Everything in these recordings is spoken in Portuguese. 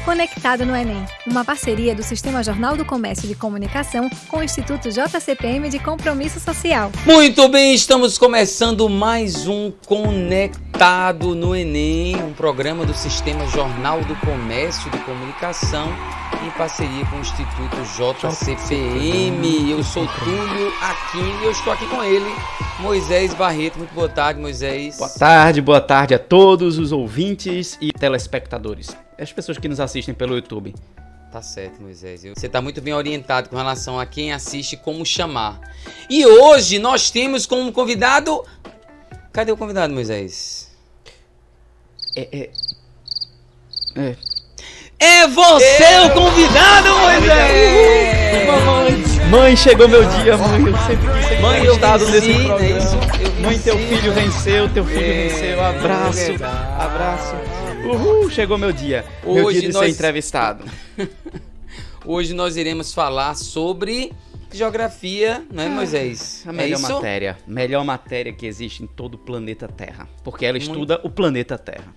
Conectado no Enem, uma parceria do Sistema Jornal do Comércio de Comunicação com o Instituto JCPM de Compromisso Social. Muito bem, estamos começando mais um Conectado no Enem, um programa do Sistema Jornal do Comércio de Comunicação em parceria com o Instituto JCPM. Eu sou Túlio Aquino e eu estou aqui com ele, Moisés Barreto. Muito boa tarde, Moisés. Boa tarde a todos os ouvintes e telespectadores. As pessoas que nos assistem pelo YouTube. Tá certo, Moisés. Você está muito bem orientado com relação a quem assiste, como chamar. E hoje nós temos como convidado... Cadê o convidado, Moisés? É você o convidado, Moisés! Mãe, chegou meu dia, mãe. Eu sempre quis ser entrevistado nesse programa. É isso? Mãe, teu filho venceu, venceu. Abraço. Uhul, chegou meu dia. Meu dia de ser entrevistado. Hoje nós iremos falar sobre geografia, não é, Moisés? A melhor matéria que existe em todo o planeta Terra. Porque ela estuda o planeta Terra.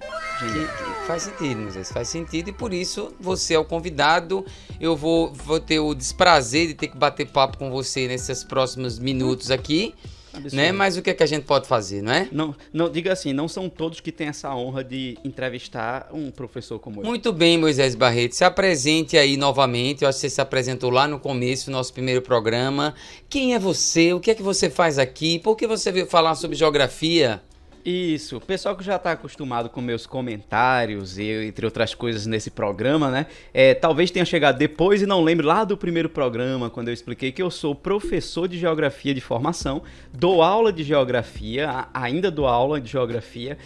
Faz sentido, Moisés, faz sentido. E por isso, você é o convidado. Eu vou ter o desprazer de ter que bater papo com você nesses próximos minutos aqui. Né? Mas o que é que a gente pode fazer, não é? Não, diga assim, não são todos que têm essa honra de entrevistar um professor como eu. Muito bem, Moisés Barreto, se apresente aí novamente. Eu acho que você se apresentou lá no começo do nosso primeiro programa. Quem é você? O que é que você faz aqui? Por que você veio falar sobre geografia? Isso, o pessoal que já está acostumado com meus comentários, entre outras coisas nesse programa, né? Talvez tenha chegado depois e não lembre lá do primeiro programa, quando eu expliquei que eu sou professor de geografia de formação, dou aula de geografia, ainda dou aula de geografia,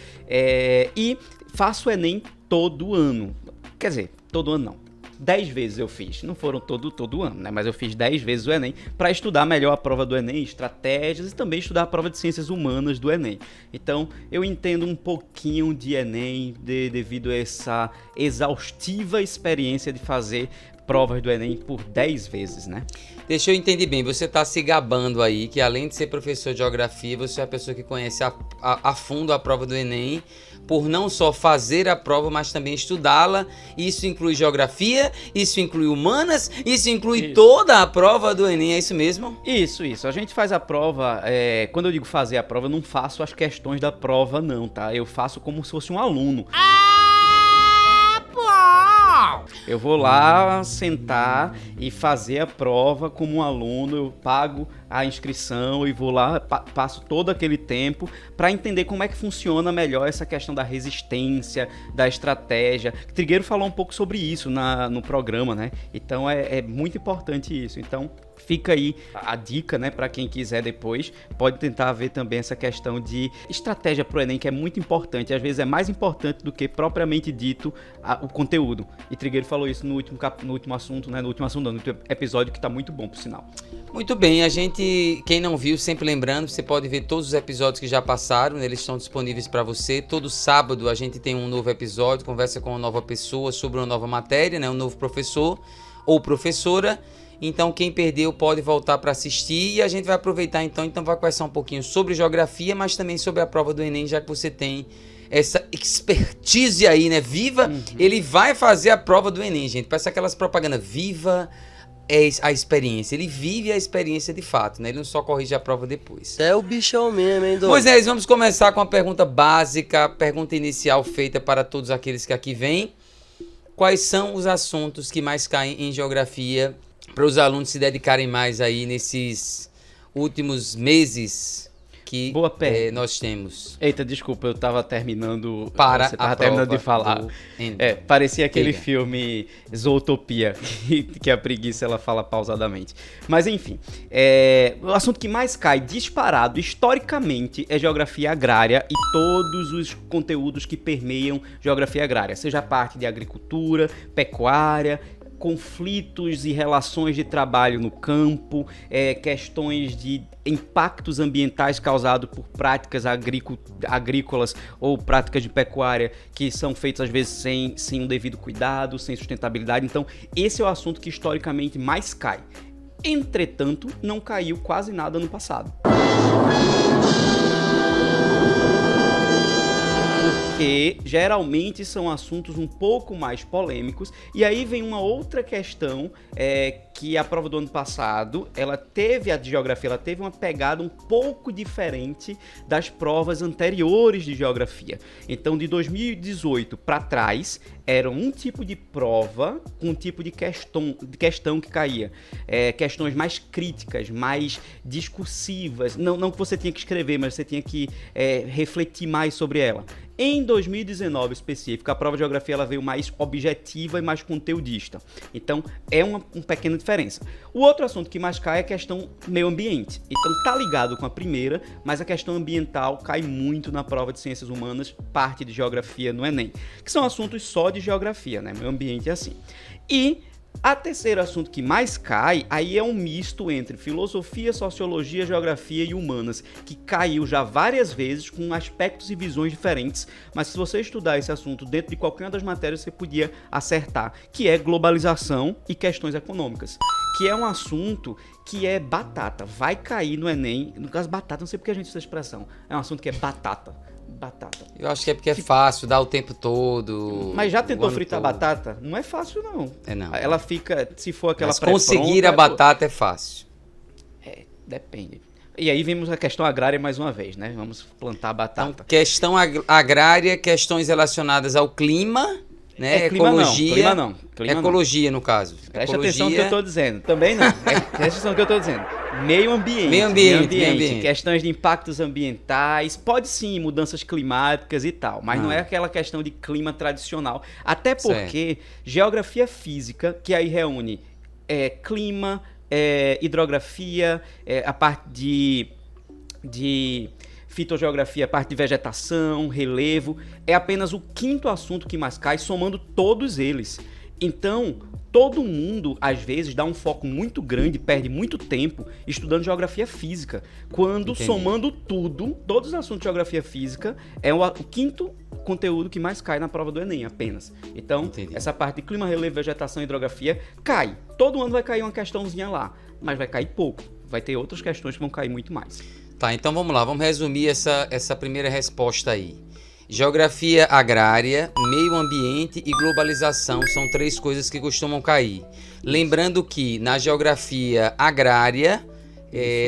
e faço Enem todo ano. Quer dizer, todo ano não. 10 vezes eu fiz, não foram todo ano, né? Mas eu fiz 10 vezes o Enem para estudar melhor a prova do Enem, estratégias e também estudar a prova de ciências humanas do Enem. Então eu entendo um pouquinho de Enem devido a essa exaustiva experiência de fazer provas do Enem por 10 vezes, né? Deixa eu entender bem, você está se gabando aí que além de ser professor de geografia, você é a pessoa que conhece a fundo a prova do Enem, por não só fazer a prova, mas também estudá-la. Isso inclui geografia, isso inclui humanas, isso inclui toda a prova do Enem, é isso mesmo? Isso. A gente faz a prova, quando eu digo fazer a prova, eu não faço as questões da prova não, tá? Eu faço como se fosse um aluno. Eu vou lá sentar e fazer a prova como um aluno, eu pago a inscrição e vou lá, passo todo aquele tempo para entender como é que funciona melhor essa questão da resistência, da estratégia. O Trigueiro falou um pouco sobre isso no programa, né? Então é muito importante isso. Então fica aí a dica, né, para quem quiser depois, pode tentar ver também essa questão de estratégia pro Enem, que é muito importante, às vezes é mais importante do que propriamente dito o conteúdo. E Trigueiro falou isso no último assunto, né, no último episódio, que tá muito bom, por sinal. Muito bem, quem não viu, sempre lembrando, você pode ver todos os episódios que já passaram, eles estão disponíveis para você. Todo sábado a gente tem um novo episódio, conversa com uma nova pessoa sobre uma nova matéria, né, um novo professor ou professora. Então quem perdeu pode voltar para assistir e a gente vai aproveitar então vai conversar um pouquinho sobre geografia, mas também sobre a prova do Enem, já que você tem essa expertise aí, né? Viva, ele vai fazer a prova do Enem, gente. Parece aquelas propagandas, viva a experiência. Ele vive a experiência de fato, né? Ele não só corrige a prova depois. É o bichão mesmo, hein, Dom? Moisés, vamos começar com a pergunta básica, a pergunta inicial feita para todos aqueles que aqui vêm. Quais são os assuntos que mais caem em geografia para os alunos se dedicarem mais aí nesses últimos meses que nós temos? Eita, desculpa, eu tava terminando... Você tava terminando de falar. Parecia aquele filme Zootopia, que a preguiça ela fala pausadamente. Mas enfim, o assunto que mais cai disparado historicamente é geografia agrária e todos os conteúdos que permeiam geografia agrária, seja a parte de agricultura, pecuária, conflitos e relações de trabalho no campo, questões de impactos ambientais causados por práticas agrícolas ou práticas de pecuária que são feitas às vezes sem um devido cuidado, sem sustentabilidade. Então esse é o assunto que historicamente mais cai. Entretanto, não caiu quase nada no passado. porque geralmente são assuntos um pouco mais polêmicos. E aí vem uma outra questão, que a prova do ano passado, a de geografia, ela teve uma pegada um pouco diferente das provas anteriores de geografia. Então, de 2018 para trás, era um tipo de prova com um tipo de questão que caía. Questões mais críticas, mais discursivas. Não que você tinha que escrever, mas você tinha que refletir mais sobre ela. Em 2019 específico, a prova de geografia ela veio mais objetiva e mais conteudista. Então, é uma pequena diferença. O outro assunto que mais cai é a questão meio ambiente. Então, tá ligado com a primeira, mas a questão ambiental cai muito na prova de ciências humanas, parte de geografia no Enem, que são assuntos só de geografia, né? Meio ambiente é assim. E a terceiro assunto que mais cai, aí é um misto entre filosofia, sociologia, geografia e humanas, que caiu já várias vezes com aspectos e visões diferentes, mas se você estudar esse assunto dentro de qualquer uma das matérias, você podia acertar, que é globalização e questões econômicas, que é um assunto que é batata, vai cair no Enem, no caso batata, não sei porque a gente usa essa expressão, é um assunto que é batata. Eu acho que é porque é fácil, dá o tempo todo. Mas já tentou fritar batata? Não é fácil, não. Não. Ela fica, se for aquela Mas conseguir a batata é fácil. Depende. E aí vimos a questão agrária mais uma vez, né? Vamos plantar batata. Então, questão agrária, questões relacionadas ao clima, né? Ecologia. Ecologia, no caso. Preste atenção no que eu tô dizendo. Também não. Preste atenção no que eu tô dizendo. Meio ambiente. Meio ambiente. Questões de impactos ambientais. Pode sim, mudanças climáticas e tal. Mas não é aquela questão de clima tradicional. Até porque geografia física, que aí reúne clima, hidrografia, a parte de fitogeografia, a parte de vegetação, relevo, é apenas o quinto assunto que mais cai, somando todos eles. Então, todo mundo, às vezes, dá um foco muito grande, perde muito tempo estudando geografia física, quando, somando tudo, todos os assuntos de geografia física, é o quinto conteúdo que mais cai na prova do Enem, apenas. Então, essa parte de clima, relevo, vegetação e hidrografia cai. Todo ano vai cair uma questãozinha lá, mas vai cair pouco. Vai ter outras questões que vão cair muito mais. Tá, então vamos lá, vamos resumir essa primeira resposta aí. Geografia agrária, meio ambiente e globalização são 3 coisas que costumam cair. Lembrando que na geografia agrária,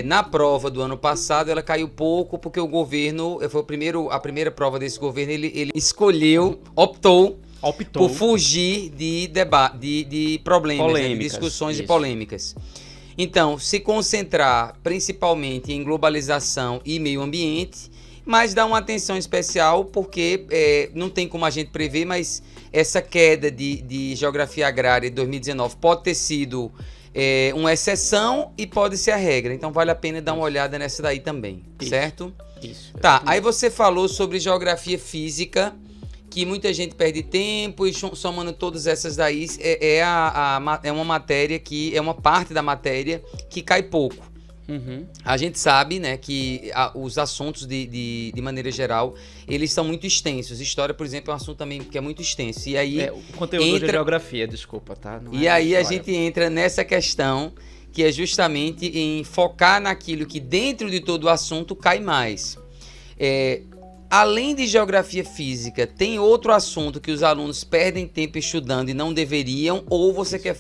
na prova do ano passado, ela caiu pouco porque o governo, foi a primeira prova desse governo, ele optou por fugir de problemas, de discussões e polêmicas. Então, se concentrar principalmente em globalização e meio ambiente, mas dá uma atenção especial porque não tem como a gente prever, mas essa queda de geografia agrária de 2019 pode ter sido uma exceção e pode ser a regra. Então vale a pena dar uma olhada nessa daí também, certo? Isso. Tá, aí você falou sobre geografia física, que muita gente perde tempo, e somando todas essas daí, é uma matéria que é uma parte da matéria que cai pouco. Uhum. A gente sabe, né, que os assuntos de maneira geral, eles são muito extensos. História, por exemplo, é um assunto também que é muito extenso. E aí o conteúdo de geografia, desculpa, tá? E aí a gente entra nessa questão que é justamente em focar naquilo que dentro de todo o assunto cai mais. Além de geografia física, tem outro assunto que os alunos perdem tempo estudando e não deveriam, ou você quer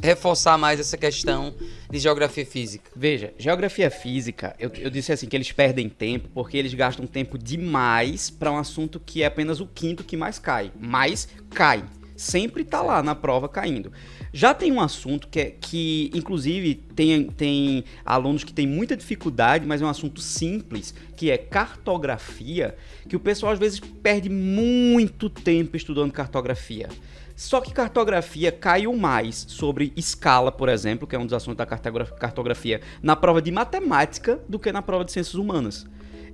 reforçar mais essa questão de geografia física? Veja, geografia física, eu disse assim que eles perdem tempo porque eles gastam tempo demais para um assunto que é apenas o quinto que mais cai. Mas cai. Sempre tá lá na prova caindo. Já tem um assunto que inclusive, tem alunos que têm muita dificuldade, mas é um assunto simples, que é cartografia, que o pessoal às vezes perde muito tempo estudando cartografia. Só que cartografia caiu mais sobre escala, por exemplo, que é um dos assuntos da cartografia, na prova de matemática do que na prova de ciências humanas.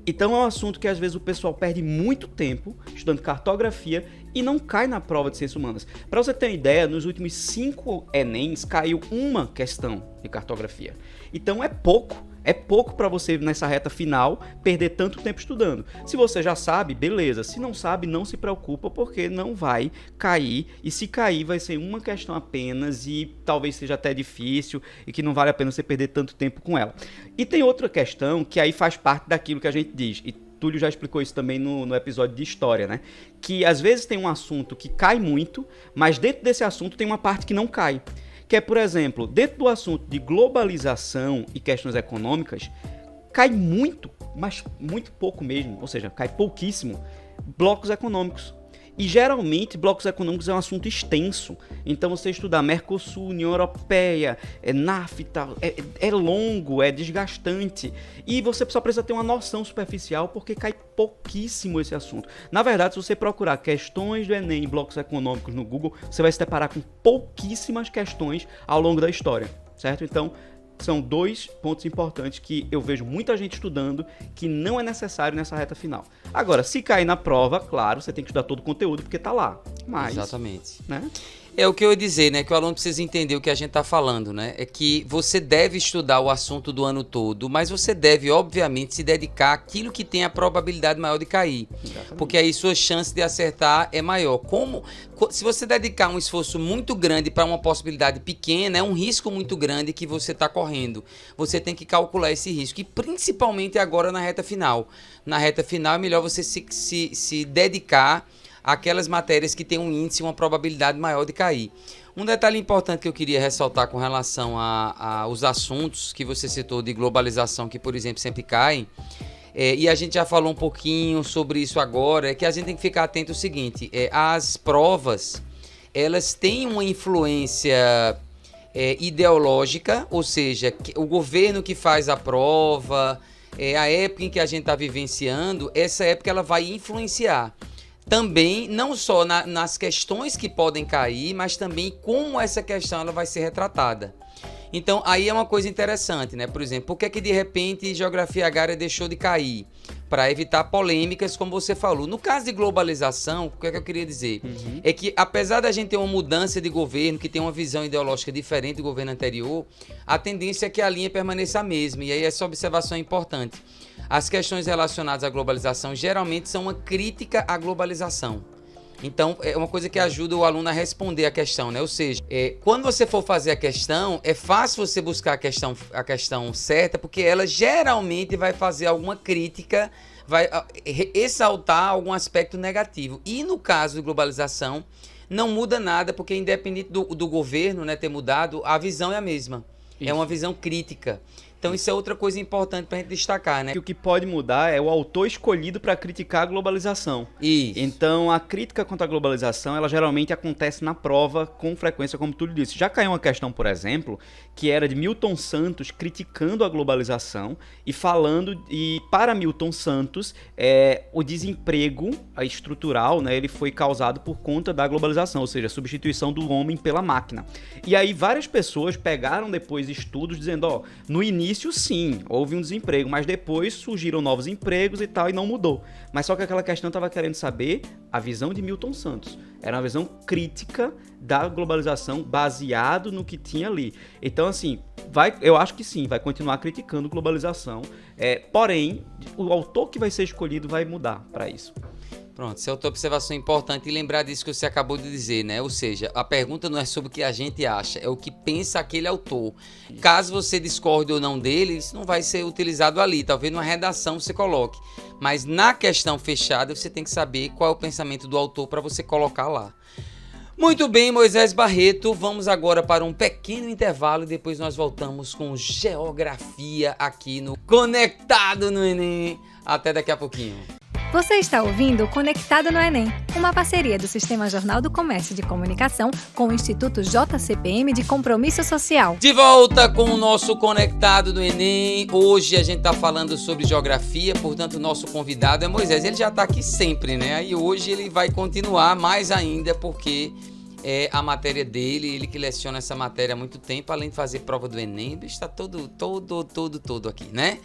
Então é um assunto que às vezes o pessoal perde muito tempo estudando cartografia e não cai na prova de ciências humanas. Para você ter uma ideia, nos últimos 5 Enems caiu uma questão de cartografia. Então é pouco para você nessa reta final perder tanto tempo estudando. Se você já sabe, beleza. Se não sabe, não se preocupa porque não vai cair. E se cair, vai ser uma questão apenas e talvez seja até difícil e que não vale a pena você perder tanto tempo com ela. E tem outra questão que aí faz parte daquilo que a gente diz. E Túlio já explicou isso também no episódio de história, né? Que às vezes tem um assunto que cai muito, mas dentro desse assunto tem uma parte que não cai. Que é, por exemplo, dentro do assunto de globalização e questões econômicas, cai muito, mas muito pouco mesmo, ou seja, cai pouquíssimo, blocos econômicos. E geralmente blocos econômicos é um assunto extenso. Então você estudar Mercosul, União Europeia, NAFTA, é longo, é desgastante. E você só precisa ter uma noção superficial porque cai pouquíssimo esse assunto. Na verdade, se você procurar questões do Enem em blocos econômicos no Google, você vai se deparar com pouquíssimas questões ao longo da história, certo? Então, são 2 pontos importantes que eu vejo muita gente estudando que não é necessário nessa reta final. Agora, se cair na prova, claro, você tem que estudar todo o conteúdo porque tá lá. Mas, exatamente. Né? É o que eu ia dizer, né? Que o aluno precisa entender o que a gente está falando, né? É que você deve estudar o assunto do ano todo, mas você deve, obviamente, se dedicar àquilo que tem a probabilidade maior de cair. Exatamente. Porque aí sua chance de acertar é maior. Se você dedicar um esforço muito grande para uma possibilidade pequena, é um risco muito grande que você está correndo. Você tem que calcular esse risco. E principalmente agora na reta final. Na reta final é melhor você se dedicar aquelas matérias que têm um índice e uma probabilidade maior de cair. Um detalhe importante que eu queria ressaltar com relação aos assuntos que você citou de globalização, que, por exemplo, sempre caem, e a gente já falou um pouquinho sobre isso agora, é que a gente tem que ficar atento ao seguinte, as provas, elas têm uma influência ideológica, ou seja, o governo que faz a prova, a época em que a gente está vivenciando, essa época ela vai influenciar. Também, não só nas questões que podem cair, mas também como essa questão ela vai ser retratada. Então, aí é uma coisa interessante, né? Por exemplo, por que de repente geografia agrária deixou de cair? Para evitar polêmicas, como você falou. No caso de globalização, o que é que eu queria dizer? É que, apesar da gente ter uma mudança de governo, que tem uma visão ideológica diferente do governo anterior, a tendência é que a linha permaneça a mesma. E aí essa observação é importante. As questões relacionadas à globalização geralmente são uma crítica à globalização. Então, é uma coisa que ajuda o aluno a responder a questão, né? Ou seja, quando você for fazer a questão, é fácil você buscar a questão certa, porque ela geralmente vai fazer alguma crítica, vai exaltar algum aspecto negativo. E no caso de globalização, não muda nada, porque independente do governo, né, ter mudado, a visão é a mesma. Isso. É uma visão crítica. Então isso é outra coisa importante pra gente destacar, né? O que pode mudar é o autor escolhido para criticar a globalização. Isso. Então a crítica contra a globalização, ela geralmente acontece na prova com frequência, como tu disse. Já caiu uma questão, por exemplo, que era de Milton Santos criticando a globalização e falando, e para Milton Santos, o desemprego estrutural, né, ele foi causado por conta da globalização, ou seja, a substituição do homem pela máquina. E aí várias pessoas pegaram depois estudos dizendo, no início sim, houve um desemprego, mas depois surgiram novos empregos e tal, e não mudou. Mas só que aquela questão estava querendo saber a visão de Milton Santos. Era uma visão crítica da globalização baseado no que tinha ali. Então, assim, eu acho que sim, vai continuar criticando globalização. Porém, o autor que vai ser escolhido vai mudar para isso. Pronto, essa é outra observação importante e lembrar disso que você acabou de dizer, né? Ou seja, a pergunta não é sobre o que a gente acha, é o que pensa aquele autor. Isso. Caso você discorde ou não dele, isso não vai ser utilizado ali, talvez numa redação você coloque. Mas na questão fechada, você tem que saber qual é o pensamento do autor para você colocar lá. Muito bem, Moisés Barreto, vamos agora para um pequeno intervalo e depois nós voltamos com geografia aqui no Conectado no Enem. Até daqui a pouquinho. Você está ouvindo o Conectado no Enem, uma parceria do Sistema Jornal do Comércio de Comunicação com o Instituto JCPM de Compromisso Social. De volta com o nosso Conectado no Enem. Hoje a gente está falando sobre geografia, portanto o nosso convidado é Moisés. Ele já está aqui sempre, né? E hoje ele vai continuar mais ainda porque é a matéria dele, ele que leciona essa matéria há muito tempo, além de fazer prova do Enem, o bicho está todo aqui, né?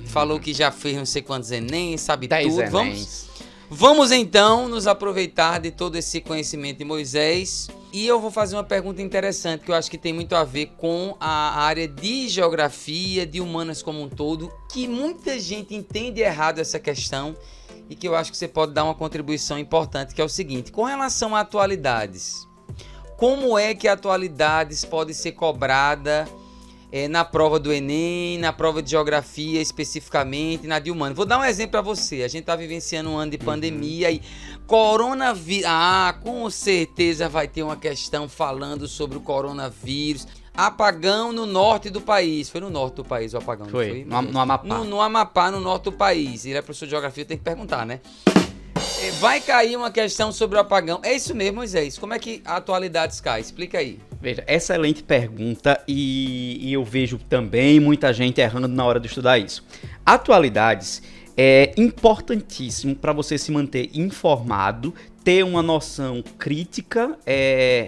Falou que já fez não sei quantos Enem, sabe 10 tudo. Enems. Vamos então nos aproveitar de todo esse conhecimento de Moisés e eu vou fazer uma pergunta interessante que eu acho que tem muito a ver com a área de geografia, de humanas como um todo, que muita gente entende errado essa questão e que eu acho que você pode dar uma contribuição importante, que é o seguinte: com relação a atualidades, como é que atualidades pode ser cobrada na prova do Enem, na prova de geografia especificamente, na de humano. Vou dar um exemplo para você. A gente tá vivenciando um ano de pandemia e coronavírus. Com certeza vai ter uma questão falando sobre o coronavírus. Apagão no norte do país. Foi no norte do país o apagão? Foi, não foi? no Amapá. No Amapá, no norte do país. Ele é professor de geografia, tem que perguntar, né? Vai cair uma questão sobre o apagão. É isso mesmo, Moisés? Como é que a atualidade cai? Explica aí. Veja, excelente pergunta e eu vejo também muita gente errando na hora de estudar isso. Atualidades é importantíssimo para você se manter informado, ter uma noção crítica,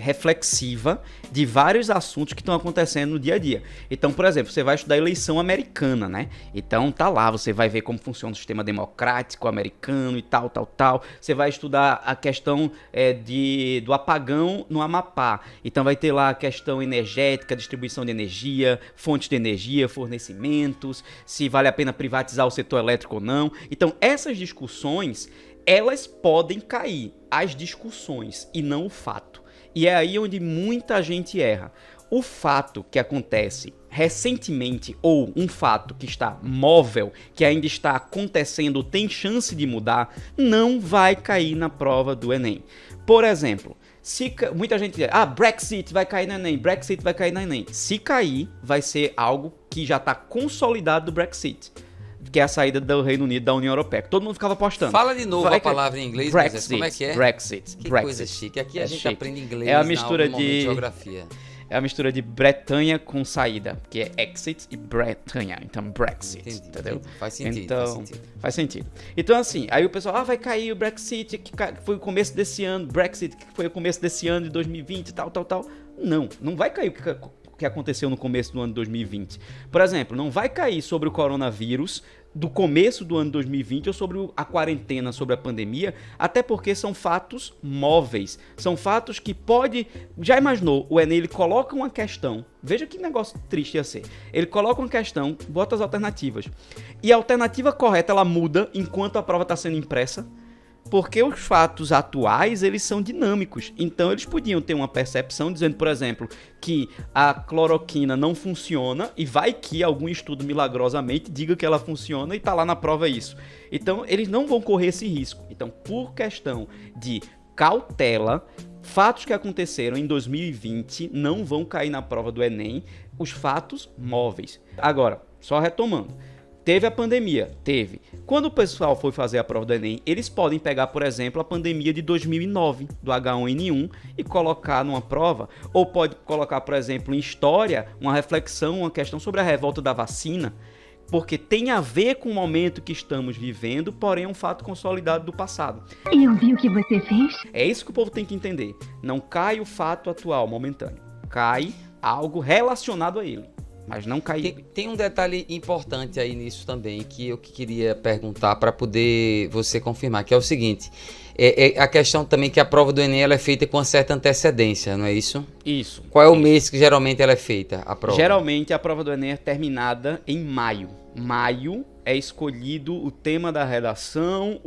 reflexiva de vários assuntos que estão acontecendo no dia a dia. Então, por exemplo, você vai estudar eleição americana, né? Então tá lá, você vai ver como funciona o sistema democrático americano e tal. Você vai estudar a questão do apagão no Amapá. Então vai ter lá a questão energética, distribuição de energia, fontes de energia, fornecimentos, se vale a pena privatizar o setor elétrico ou não. Então essas discussões, elas podem cair, as discussões, e não o fato. E é aí onde muita gente erra. O fato que acontece recentemente, ou um fato que está móvel, que ainda está acontecendo, tem chance de mudar, não vai cair na prova do Enem. Por exemplo, muita gente diz, Brexit vai cair no Enem, Brexit vai cair no Enem. Se cair, vai ser algo que já está consolidado do Brexit, que é a saída do Reino Unido da União Europeia, que todo mundo ficava apostando. Fala de novo a palavra em inglês, Brexit, como é que é? Brexit. Que Brexit. coisa chique. Aqui a gente chique. aprende inglês É a mistura de geografia. É a mistura de Bretanha com saída, que é exit e Bretanha. Então, Brexit, entendeu? Entendi. Faz sentido, então, faz sentido. Então, assim, aí o pessoal, vai cair o Brexit, que foi o começo desse ano, Brexit, que foi o começo desse ano de 2020, tal. Não vai cair o que aconteceu no começo do ano de 2020. Por exemplo, não vai cair sobre o coronavírus do começo do ano de 2020 ou sobre a quarentena, sobre a pandemia, até porque são fatos móveis, são fatos que já imaginou, o Enem ele coloca uma questão, veja que negócio triste ia ser, ele coloca uma questão, bota as alternativas, e a alternativa correta ela muda enquanto a prova está sendo impressa, porque os fatos atuais, eles são dinâmicos. Então, eles podiam ter uma percepção dizendo, por exemplo, que a cloroquina não funciona e vai que algum estudo milagrosamente diga que ela funciona e tá lá na prova isso. Então, eles não vão correr esse risco. Então, por questão de cautela, fatos que aconteceram em 2020 não vão cair na prova do Enem, os fatos móveis. Agora, só retomando. Teve a pandemia? Teve. Quando o pessoal foi fazer a prova do Enem, eles podem pegar, por exemplo, a pandemia de 2009, do H1N1, e colocar numa prova, ou pode colocar, por exemplo, em história, uma reflexão, uma questão sobre a revolta da vacina, porque tem a ver com o momento que estamos vivendo, porém é um fato consolidado do passado. Eu vi o que você fez. É isso que o povo tem que entender. Não cai o fato atual, momentâneo. Cai algo relacionado a ele. Mas não cai. Tem um detalhe importante aí nisso também, que eu queria perguntar para poder você confirmar, que é o seguinte, a questão também que a prova do Enem ela é feita com uma certa antecedência, não é isso? Isso. Qual é o mês que geralmente ela é feita, a prova? Geralmente a prova do Enem é terminada em maio. Maio é escolhido o tema da redação,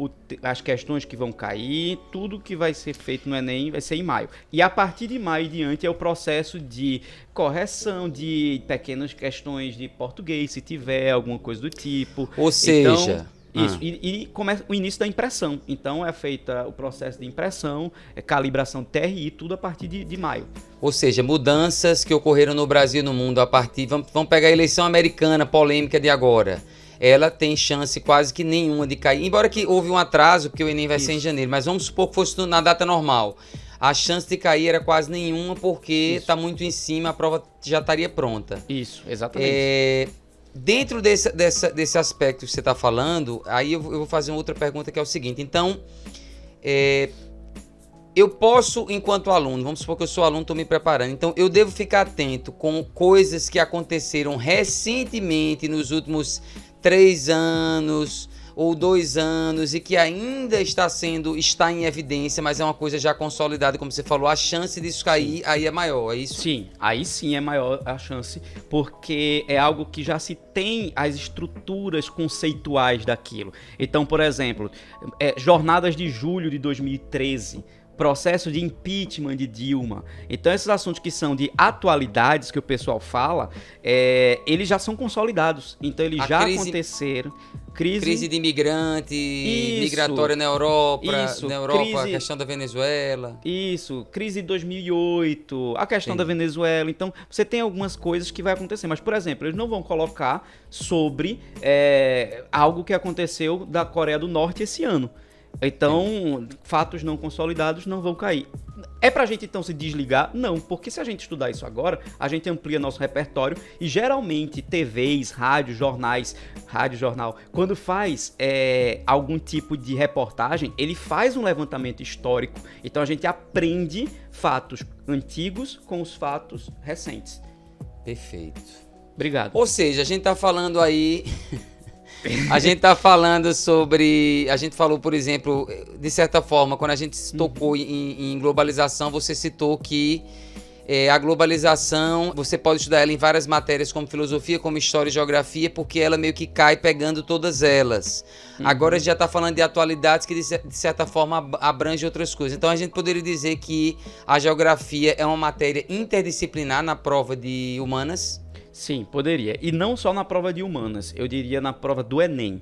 as questões que vão cair, tudo que vai ser feito no Enem vai ser em maio. E a partir de maio em diante é o processo de correção de pequenas questões de português, se tiver alguma coisa do tipo. Ou seja... Isso, e começa o início da impressão. Então é feita o processo de impressão, calibração de TRI, tudo a partir de maio. Ou seja, mudanças que ocorreram no Brasil e no mundo a partir... Vamos pegar a eleição americana polêmica de agora. Ela tem chance quase que nenhuma de cair. Embora que houve um atraso, porque o Enem vai ser em janeiro. Mas vamos supor que fosse na data normal. A chance de cair era quase nenhuma, porque está muito em cima, a prova já estaria pronta. Isso, exatamente. Dentro desse aspecto que você está falando, aí eu vou fazer uma outra pergunta que é o seguinte. Então, eu posso, enquanto aluno, vamos supor que eu sou aluno, estou me preparando, então eu devo ficar atento com coisas que aconteceram recentemente nos últimos 3 anos ou 2 anos e que ainda está em evidência, mas é uma coisa já consolidada, como você falou, a chance disso cair aí é maior, é isso? Sim, aí sim é maior a chance, porque é algo que já se tem as estruturas conceituais daquilo. Então, por exemplo, jornadas de julho de 2013, processo de impeachment de Dilma. Então, esses assuntos que são de atualidades que o pessoal fala, eles já são consolidados. Então, eles já aconteceram. Crise de imigrante, migratória na Europa, a questão da Venezuela. Isso, crise de 2008, a questão da Venezuela. Então, você tem algumas coisas que vai acontecer. Mas, por exemplo, eles não vão colocar sobre algo que aconteceu da Coreia do Norte esse ano. Então, fatos não consolidados não vão cair. É pra gente, então, se desligar? Não, porque se a gente estudar isso agora, a gente amplia nosso repertório e, geralmente, TVs, rádio, jornal, quando faz algum tipo de reportagem, ele faz um levantamento histórico. Então, a gente aprende fatos antigos com os fatos recentes. Perfeito. Obrigado. Ou seja, a gente tá falando aí... A gente tá falando sobre... A gente falou, por exemplo, de certa forma, quando a gente tocou em globalização, você citou que a globalização, você pode estudar ela em várias matérias, como filosofia, como história e geografia, porque ela meio que cai pegando todas elas. Agora a gente já tá falando de atualidades que, de certa forma, abrange outras coisas. Então a gente poderia dizer que a geografia é uma matéria interdisciplinar na prova de humanas? Sim, poderia. E não só na prova de humanas, eu diria na prova do Enem.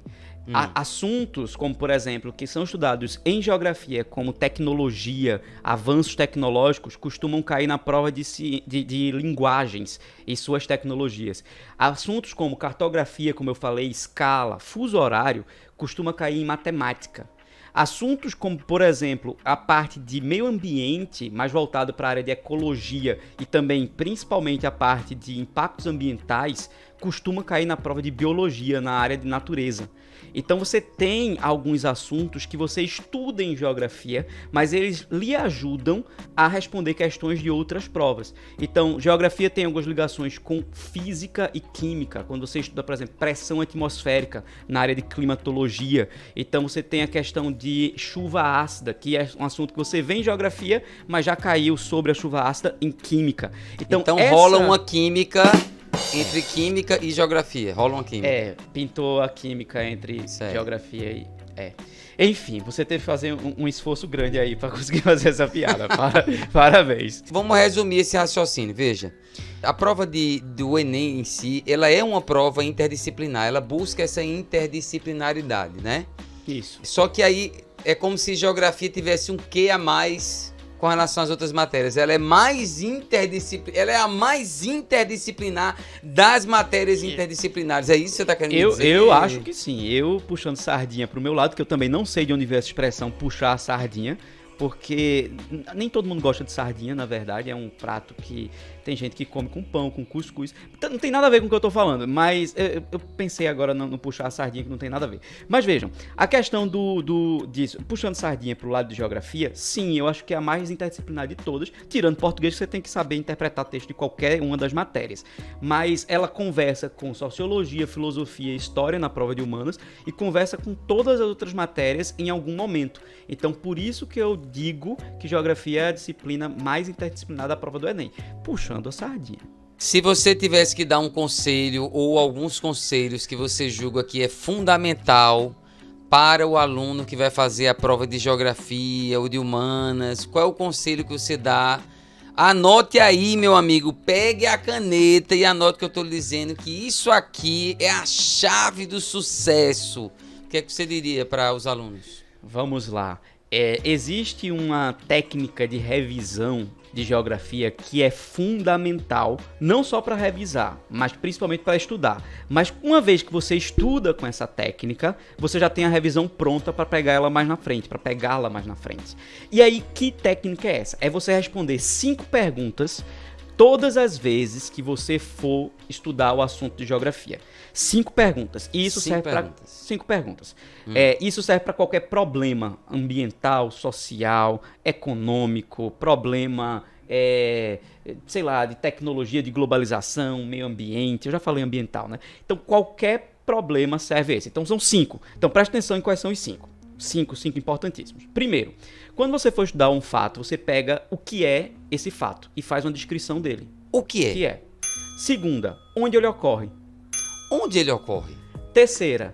Assuntos como, por exemplo, que são estudados em geografia, como tecnologia, avanços tecnológicos, costumam cair na prova de linguagens e suas tecnologias. Assuntos como cartografia, como eu falei, escala, fuso horário, costuma cair em matemática. Assuntos como, por exemplo, a parte de meio ambiente, mais voltado para a área de ecologia e também, principalmente, a parte de impactos ambientais, costuma cair na prova de biologia, na área de natureza. Então você tem alguns assuntos que você estuda em geografia, mas eles lhe ajudam a responder questões de outras provas. Então, geografia tem algumas ligações com física e química, quando você estuda, por exemplo, pressão atmosférica na área de climatologia. Então você tem a questão de chuva ácida, que é um assunto que você vê em geografia, mas já caiu sobre a chuva ácida em química. Então rola uma química... Entre química e geografia, rola uma química. Pintou a química entre geografia e... Enfim, você teve que fazer um esforço grande aí pra conseguir fazer essa piada. Parabéns. Vamos resumir esse raciocínio, veja. A prova do Enem em si, ela é uma prova interdisciplinar, ela busca essa interdisciplinaridade, né? Isso. Só que aí é como se geografia tivesse um quê a mais... com relação às outras matérias. Ela é a mais interdisciplinar das matérias interdisciplinares. É isso que você está querendo dizer? Eu acho que sim. Eu puxando sardinha pro meu lado, que eu também não sei de onde veio essa expressão puxar a sardinha, porque nem todo mundo gosta de sardinha, na verdade. É um prato que tem gente que come com pão, com cuscuz. Não tem nada a ver com o que eu tô falando, mas eu pensei agora no puxar a sardinha, que não tem nada a ver. Mas vejam, a questão disso, puxando sardinha pro lado de geografia, sim, eu acho que é a mais interdisciplinar de todas, tirando português, que você tem que saber interpretar texto de qualquer uma das matérias. Mas ela conversa com sociologia, filosofia e história na prova de humanas e conversa com todas as outras matérias em algum momento. Então, por isso que eu digo que geografia é a disciplina mais interdisciplinar da prova do Enem. Puxando a sardinha. Se você tivesse que dar um conselho ou alguns conselhos que você julga que é fundamental para o aluno que vai fazer a prova de geografia ou de humanas, qual é o conselho que você dá? Anote aí, meu amigo, pegue a caneta e anote que eu estou lhe dizendo que isso aqui é a chave do sucesso. O que é que você diria para os alunos? Vamos lá. Existe uma técnica de revisão de geografia que é fundamental, não só para revisar, mas principalmente para estudar. Mas uma vez que você estuda com essa técnica, você já tem a revisão pronta para pegá-la mais na frente. E aí, que técnica é essa? É você responder 5 perguntas todas as vezes que você for estudar o assunto de geografia. 5 perguntas. E isso serve para 5 perguntas. Isso serve para qualquer problema ambiental, social, econômico, problema, sei lá, de tecnologia, de globalização, meio ambiente. Eu já falei ambiental, né? Então, qualquer problema serve esse. Então, são 5. Então, preste atenção em quais são os 5. 5 importantíssimos. Primeiro, quando você for estudar um fato, você pega o que é esse fato e faz uma descrição dele. O que é? Segunda, onde ele ocorre? Onde ele ocorre? Terceira,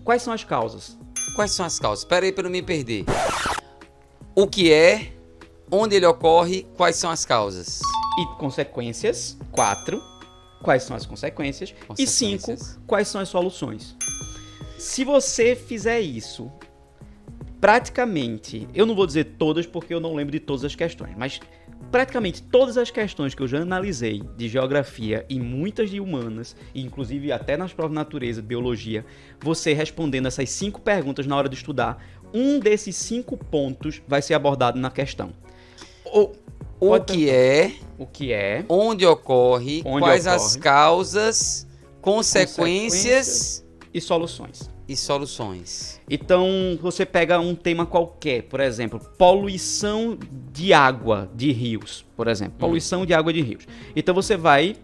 quais são as causas? Quais são as causas? Espera aí para não me perder. O que é? Onde ele ocorre, quais são as causas? E consequências, 4. Quais são as consequências? E 5. Quais são as soluções? Se você fizer isso, praticamente, eu não vou dizer todas porque eu não lembro de todas as questões, mas praticamente todas as questões que eu já analisei de geografia e muitas de humanas, e inclusive até nas provas de natureza, biologia, você respondendo essas 5 perguntas na hora de estudar, um desses 5 pontos vai ser abordado na questão. O que é, onde ocorre, quais as causas, consequências e soluções. Então, você pega um tema qualquer, por exemplo, poluição de água de rios, por exemplo, poluição de água de rios. Então, você vai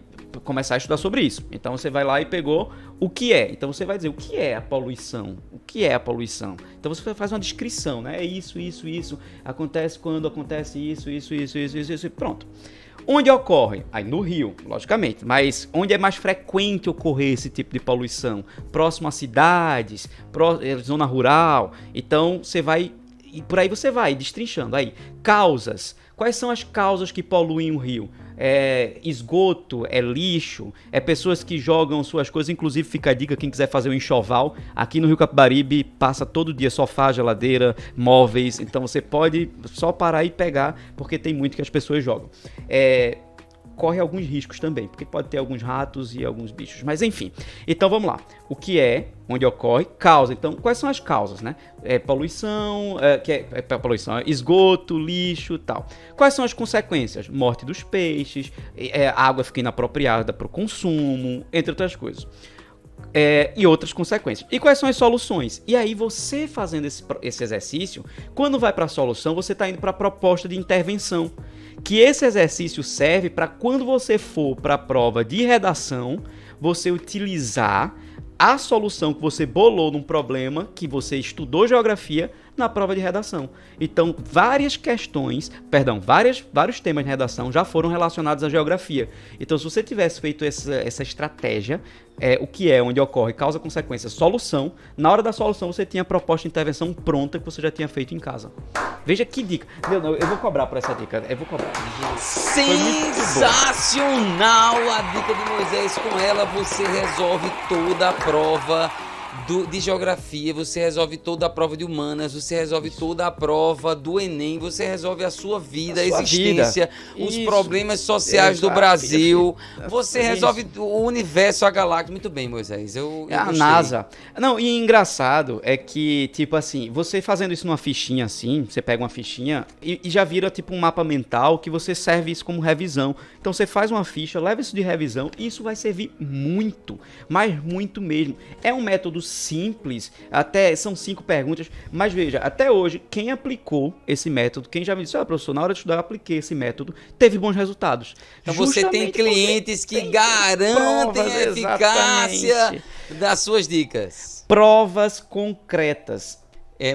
começar a estudar sobre isso. Então, você vai lá e pegou o que é. Então, você vai dizer o que é a poluição. O que é a poluição? Então, você faz uma descrição, né? É isso. Acontece quando acontece isso. Pronto. Onde ocorre? Aí no rio, logicamente. Mas onde é mais frequente ocorrer esse tipo de poluição? Próximo a cidades, zona rural. Então, você vai... E por aí você vai destrinchando. Aí, causas. Quais são as causas que poluem o rio? É esgoto, é lixo, é pessoas que jogam suas coisas, inclusive fica a dica, quem quiser fazer um enxoval, aqui no Rio Capibaribe passa todo dia sofá, geladeira, móveis, então você pode só parar e pegar, porque tem muito que as pessoas jogam. Corre alguns riscos também, porque pode ter alguns ratos e alguns bichos, mas enfim. Então vamos lá, o que é, onde ocorre, causa. Então quais são as causas, né? Poluição, poluição, esgoto, lixo e tal. Quais são as consequências? Morte dos peixes, água fica inapropriada para o consumo, entre outras coisas. E outras consequências. E quais são as soluções? E aí você fazendo esse exercício, quando vai para a solução, você está indo para a proposta de intervenção. Que esse exercício serve para quando você for para a prova de redação, você utilizar a solução que você bolou num problema que você estudou geografia na prova de redação. Então, vários temas de redação já foram relacionados à geografia. Então, se você tivesse feito essa estratégia, o que é, onde ocorre, causa, consequência, solução, na hora da solução você tinha a proposta de intervenção pronta que você já tinha feito em casa. Veja que dica. Eu vou cobrar por essa dica. Eu vou cobrar. Sensacional a dica de Moisés. Com ela você resolve toda a prova de geografia, você resolve toda a prova de humanas, você resolve toda a prova do Enem, você resolve a sua vida, a existência, os problemas sociais do Brasil, você resolve o universo, a galáxia. Muito bem, Moisés, eu a gostei. NASA. Não, e engraçado é que, tipo assim, você fazendo isso numa fichinha assim, você pega uma fichinha e já vira tipo um mapa mental que você serve isso como revisão. Então você faz uma ficha, leva isso de revisão e isso vai servir muito, mas muito mesmo. É um método simples, até são 5 perguntas, mas veja, até hoje, quem aplicou esse método, quem já me disse, professor, na hora de estudar eu apliquei esse método, teve bons resultados. Então você tem clientes que garantem a eficácia das suas dicas. Provas concretas.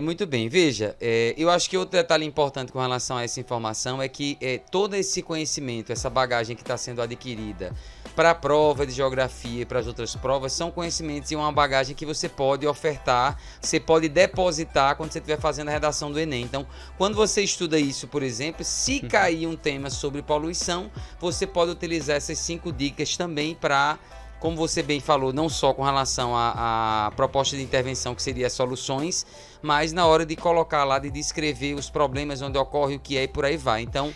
Muito bem, veja, eu acho que outro detalhe importante com relação a essa informação é que todo esse conhecimento, essa bagagem que está sendo adquirida para a prova de geografia e para as outras provas, são conhecimentos e uma bagagem que você pode ofertar, você pode depositar quando você estiver fazendo a redação do Enem. Então, quando você estuda isso, por exemplo, se cair um tema sobre poluição, você pode utilizar essas 5 dicas também para, como você bem falou, não só com relação à proposta de intervenção, que seria as soluções, mas na hora de colocar lá, de descrever os problemas, onde ocorre, o que é e por aí vai. Então,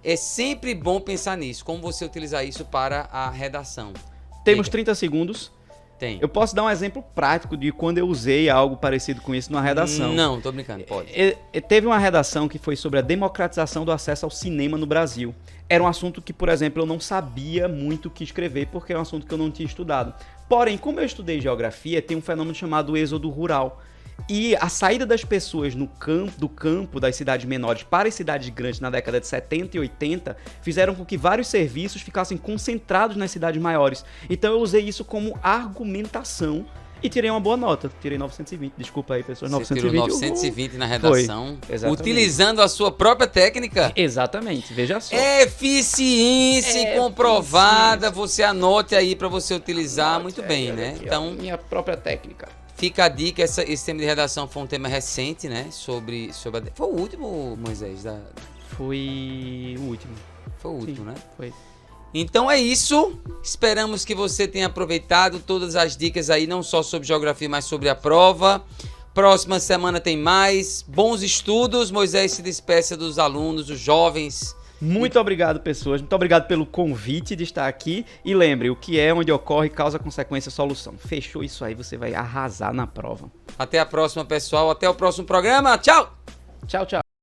é sempre bom pensar nisso, como você utilizar isso para a redação. Temos 30 segundos. Tem. Eu posso dar um exemplo prático de quando eu usei algo parecido com isso numa redação. Não, tô brincando, pode. Teve uma redação que foi sobre a democratização do acesso ao cinema no Brasil. Era um assunto que, por exemplo, eu não sabia muito o que escrever, porque é um assunto que eu não tinha estudado. Porém, como eu estudei geografia, tem um fenômeno chamado êxodo rural. E a saída das pessoas do campo das cidades menores para as cidades grandes na década de 70 e 80 fizeram com que vários serviços ficassem concentrados nas cidades maiores. Então eu usei isso como argumentação e tirei uma boa nota. Tirei 920, desculpa aí, pessoas. Você tirou 920 na redação, utilizando a sua própria técnica? Exatamente, veja só. Eficiência comprovada, você anote aí para você utilizar. Muito bem, né? Então, minha própria técnica. Fica a dica, esse tema de redação foi um tema recente, né? Foi o último, Moisés? Foi o último. Foi o último, Sim, né? Foi. Então é isso. Esperamos que você tenha aproveitado todas as dicas aí, não só sobre geografia, mas sobre a prova. Próxima semana tem mais. Bons estudos. Moisés se despeça dos alunos, dos jovens. Muito obrigado, pessoas. Muito obrigado pelo convite de estar aqui. E lembre, o que é, onde ocorre, causa, consequência, solução. Fechou isso aí, você vai arrasar na prova. Até a próxima, pessoal. Até o próximo programa. Tchau! Tchau, tchau.